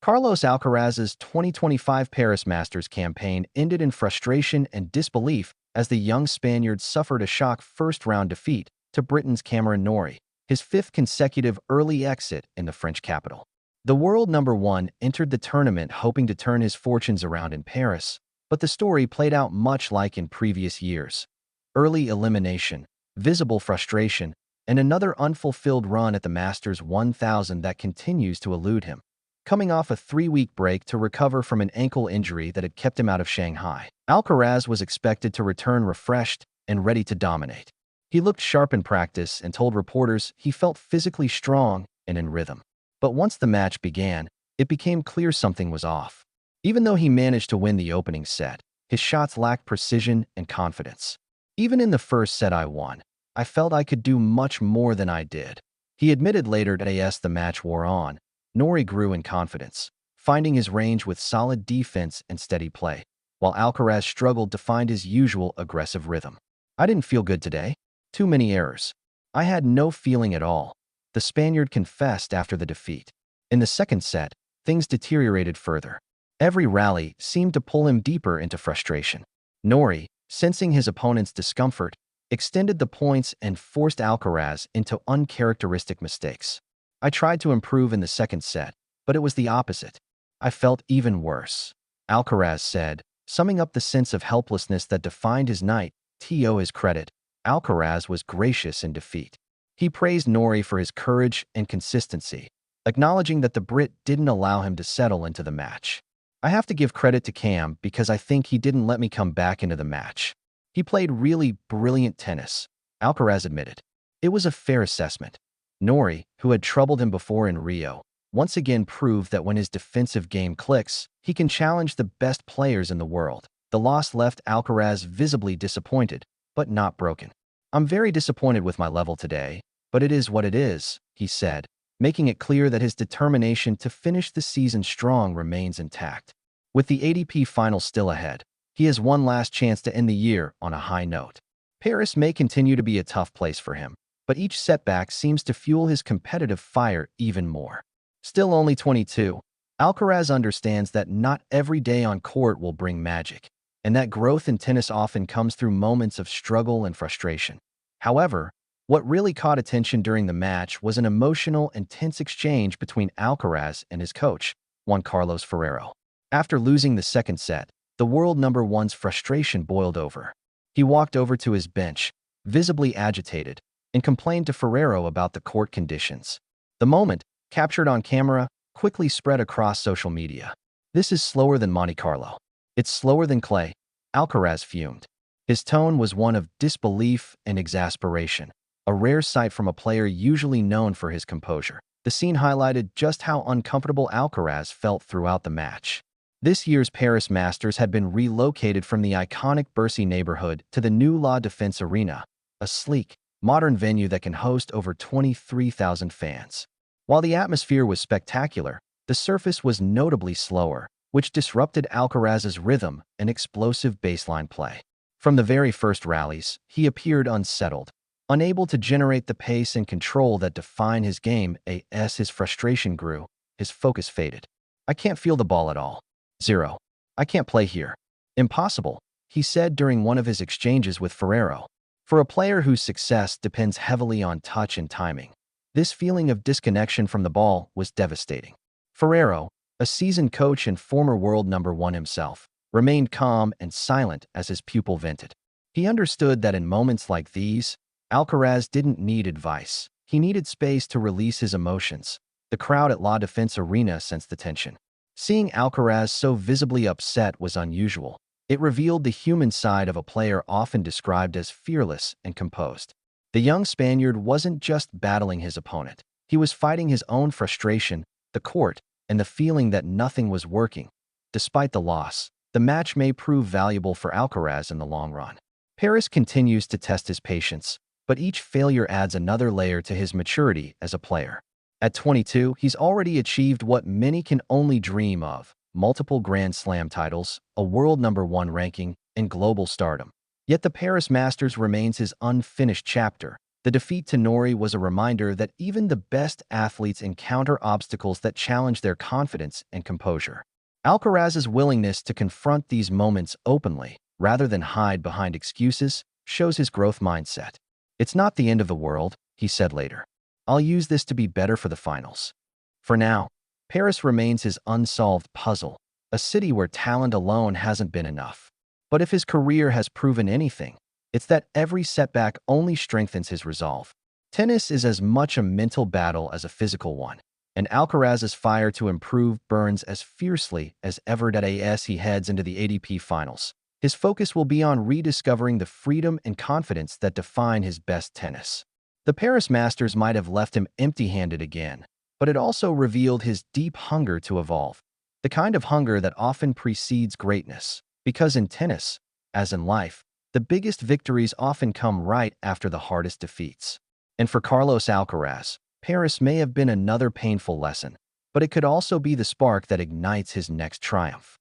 Carlos Alcaraz's 2025 Paris Masters campaign ended in frustration and disbelief as the young Spaniard suffered a shock first-round defeat to Britain's Cameron Norrie, his fifth consecutive early exit in the French capital. The world number one entered the tournament hoping to turn his fortunes around in Paris, but the story played out much like in previous years. Early elimination, visible frustration, and another unfulfilled run at the Masters 1000 that continues to elude him. Coming off a 3-week break to recover from an ankle injury that had kept him out of Shanghai, Alcaraz was expected to return refreshed and ready to dominate. He looked sharp in practice and told reporters he felt physically strong and in rhythm. But once the match began, it became clear something was off. Even though he managed to win the opening set, his shots lacked precision and confidence. Even in the first set I won, I felt I could do much more than I did. He admitted later that as the match wore on, Norrie grew in confidence, finding his range with solid defense and steady play, while Alcaraz struggled to find his usual aggressive rhythm. I didn't feel good today. Too many errors. I had no feeling at all, the Spaniard confessed after the defeat. In the second set, things deteriorated further. Every rally seemed to pull him deeper into frustration. Norrie, sensing his opponent's discomfort, extended the points and forced Alcaraz into uncharacteristic mistakes. I tried to improve in the second set, but it was the opposite. I felt even worse, Alcaraz said, summing up the sense of helplessness that defined his night. To his credit, Alcaraz was gracious in defeat. He praised Norrie for his courage and consistency, acknowledging that the Brit didn't allow him to settle into the match. I have to give credit to Cam because I think he didn't let me come back into the match. He played really brilliant tennis, Alcaraz admitted. It was a fair assessment. Norrie, who had troubled him before in Rio, once again proved that when his defensive game clicks, he can challenge the best players in the world. The loss left Alcaraz visibly disappointed, but not broken. I'm very disappointed with my level today, but it is what it is, he said, making it clear that his determination to finish the season strong remains intact. With the ATP final still ahead, he has one last chance to end the year on a high note. Paris may continue to be a tough place for him, but each setback seems to fuel his competitive fire even more. Still only 22, Alcaraz understands that not every day on court will bring magic, and that growth in tennis often comes through moments of struggle and frustration. However, what really caught attention during the match was an emotional and tense exchange between Alcaraz and his coach, Juan Carlos Ferrero. After losing the second set, the world number one's frustration boiled over. He walked over to his bench, visibly agitated, and complained to Ferrero about the court conditions. The moment, captured on camera, quickly spread across social media. "This is slower than Monte Carlo. It's slower than clay," Alcaraz fumed. His tone was one of disbelief and exasperation, a rare sight from a player usually known for his composure. The scene highlighted just how uncomfortable Alcaraz felt throughout the match. This year's Paris Masters had been relocated from the iconic Bercy neighborhood to the new La Défense Arena, a sleek, modern venue that can host over 23,000 fans. While the atmosphere was spectacular, the surface was notably slower, which disrupted Alcaraz's rhythm and explosive baseline play. From the very first rallies, he appeared unsettled, unable to generate the pace and control that define his game. As his frustration grew, his focus faded. "I can't feel the ball at all. Zero. I can't play here. Impossible," he said during one of his exchanges with Ferrero. For a player whose success depends heavily on touch and timing, this feeling of disconnection from the ball was devastating. Ferrero, a seasoned coach and former world number one himself, remained calm and silent as his pupil vented. He understood that in moments like these, Alcaraz didn't need advice. He needed space to release his emotions. The crowd at La Défense Arena sensed the tension. Seeing Alcaraz so visibly upset was unusual. It revealed the human side of a player often described as fearless and composed. The young Spaniard wasn't just battling his opponent. He was fighting his own frustration, the court, and the feeling that nothing was working. Despite the loss, the match may prove valuable for Alcaraz in the long run. Paris continues to test his patience, but each failure adds another layer to his maturity as a player. At 22, he's already achieved what many can only dream of: multiple Grand Slam titles, a world number one ranking, and global stardom. Yet the Paris Masters remains his unfinished chapter, The defeat to Nori was a reminder that even the best athletes encounter obstacles that challenge their confidence and composure. Alcaraz's willingness to confront these moments openly, rather than hide behind excuses, shows his growth mindset. "It's not the end of the world," he said later. "I'll use this to be better for the finals." For now, Paris remains his unsolved puzzle, a city where talent alone hasn't been enough. But if his career has proven anything, it's that every setback only strengthens his resolve. Tennis is as much a mental battle as a physical one, and Alcaraz's fire to improve burns as fiercely as ever as he heads into the ATP finals. His focus will be on rediscovering the freedom and confidence that define his best tennis. The Paris Masters might have left him empty-handed again, but it also revealed his deep hunger to evolve, the kind of hunger that often precedes greatness. Because in tennis, as in life, the biggest victories often come right after the hardest defeats. And for Carlos Alcaraz, Paris may have been another painful lesson, but it could also be the spark that ignites his next triumph.